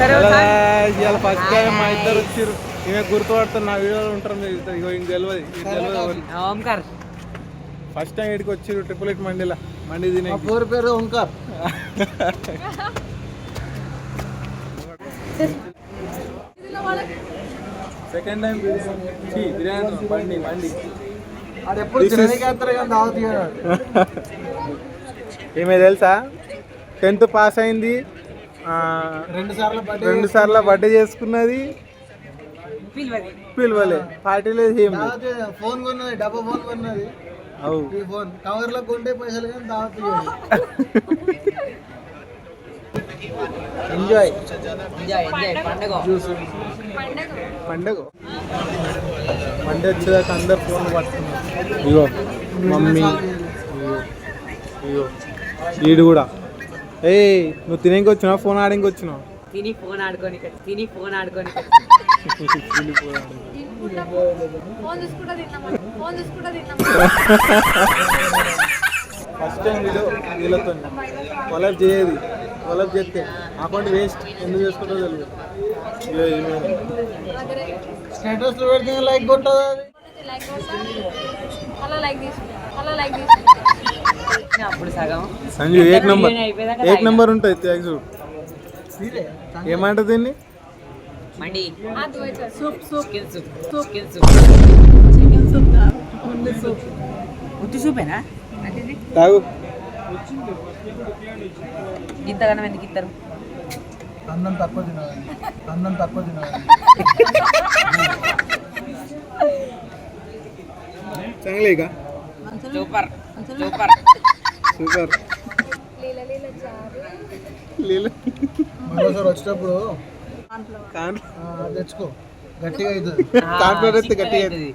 ఇవాళ first time మా ఇద్దరు వచ్చారు. ఈమె గుర్తుపడతారు, నా వీడియోలో ఉంటారు మీరు ఇగో ఇంక తెలియదు. ఓంకార్ ఫస్ట్ టైం ఇక్కడికి వచ్చారు ట్రిపుల్ ఎయిట్ మండీలా మండి తినే పేరు ఓంకార్. సెకండ్ టైం బిర్యానీ మండి మండి ఈమె తెలుసా 10th పాస్ అయింది, 2 సార్లు బర్త్డే చేసుకున్నది, పిలవలే పార్టీ లేదు ఏం ఫోన్ కొన్నది, డబ్బా ఫోన్ కొన్నది. ఈ ఫోన్ కవర్ లో కొంటే పైసలు కానీ దావత్ ఎంజాయ్ పండగ వచ్చేదాకా అందరు ఫోన్ పట్టుకున్నారు. ఇగో మమ్మీ, ఇగో వీడు కూడా. నువ్వు తినేకి వచ్చినావు ఫోన్ ఆడడానికి వచ్చినావు? తిని ఫోన్ ఆడుకొని ఫస్ట్ టైం వీళ్ళతో కొలాబ్ చేయదు. కొలాబ్ చేస్తే అకౌంట్ వేస్ట్, ఎందుకు చేసుకుంటో తెలియదు. స్టేటస్ లో పెడితే లైక్ కొట్టదు. అప్పుడు సగం సంజు ఏక్ నంబర్ ఉంటుంది థ్యాంక్స్. ఏమంటది దీన్ని? మండి ఉత్తి సూపేనా తాగు. ఇంతగానం ఎందుకు ఇస్తారు? అన్నం తక్కువ తినాలి. చాంగ్లేగా సూపర్ మరోసారి వచ్చేటప్పుడు తెచ్చుకో, గట్టిగా అవుతుంది. కాన్ఫ్లవర్ అయితే గట్టిగా అవుతుంది.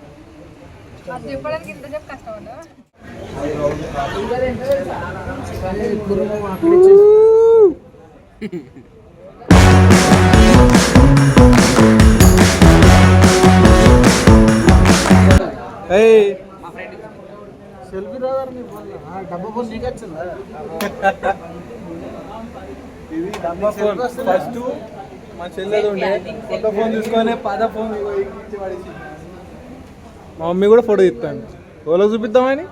సెల్ఫీ రాదారు నీ ఫోన్? డబ్బా ఫోన్ నీకు వచ్చిందా? ఇది డబ్బా ఫోన్. ఫస్ట్ మా చెల్లెది ఉండే కొత్త ఫోన్ తీసుకొని పాత ఫోన్ ఇచ్చి పడేసి. మా మమ్మీ కూడా ఫోటో తీస్తాను, ఎవరికి చూపిద్దామని.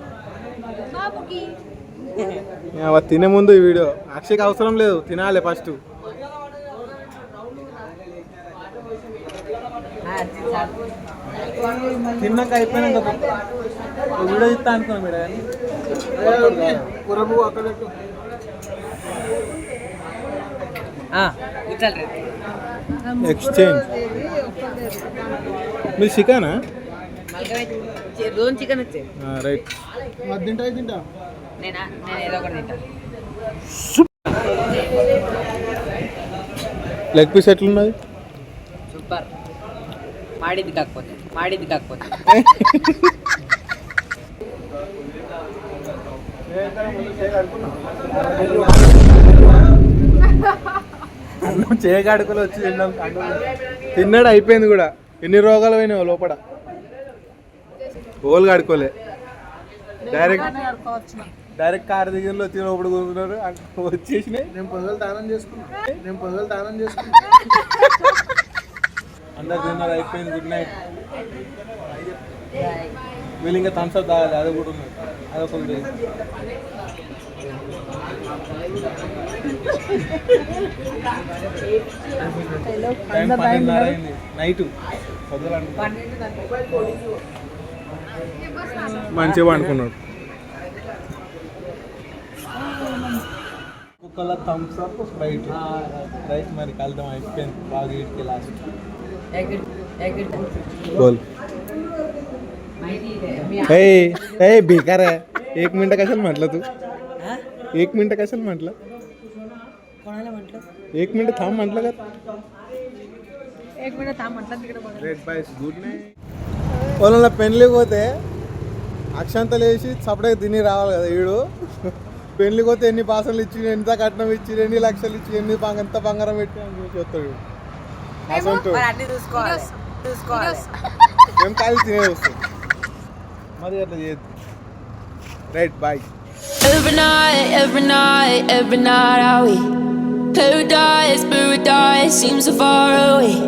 తినే ముందు ఈ వీడియో అక్షయ్కి అవసరం లేదు, తినాలి ఫస్ట్. తిన్నాక అయిపోయినాక వీడియో ఇస్తా అనుకున్నాం మీరు కానీ ఎక్స్చేంజ్. మీరు చికెనా? చికెన్ వచ్చే రైట్. తింటా నేను ఏదో ఒకటి తింటా. లెగ్ పీస్ ఎట్లున్నది? సూపర్. మాడిది కాకపోతే అన్నం చేయగాడుకలు వచ్చి తిన్నాడు, అయిపోయింది కూడా. ఎన్ని రోగాలు పోయినావు లోపల. ఓలు కడుకోలే, డైరెక్ట్ కారు దగ్గరలో తినప్పుడు కూర్చున్నారు వచ్చేసినాయి. నేను పొగలు దానం చేసుకున్నా. అందరు తిన్నారు, అయిపోయింది. Good night. వీళ్ళు ఇంకా థమ్స్అప్ తాగాలి, అది కూడా ఉన్నది, అదొకటి. టైం 12:30 అయింది నైట్. మంచిగా అనుకున్నాడు. కుక్కల థమ్స్అప్ స్ప్రైట్ రైట్ మరి కలుద్దాం, అయిపోయింది. బాగా ఇటుకి లాస్ట్ बोल. बेकार आहे. 1 मिनिट कशाला म्हटलं तू? 1 मिनिट कशाला म्हटलं? कोणाला म्हटलं? 1 मिनिट थांब म्हटलं का? 1 मिनिट थांब म्हटलं तिकडे बघ. रेड बायस गुड नाईट. వాళ్ళ పెళ్ళికి పోతే అక్షంతలు వేసి సపరేట్ తిని రావాలి కదా. వీడు పెళ్ళికి పోతే ఎన్ని పాసలు ఇచ్చి, ఎంత కట్నం ఇచ్చి, ఎన్ని లక్షలు ఇచ్చి, ఎంత బంగారం పెట్టి అని చూసి వస్తాడు. మేము కాదు తినేది వస్తాం, మరి అట్లా చేయద్దు. Right bye. Every night I Paradise, paradise seems so far away.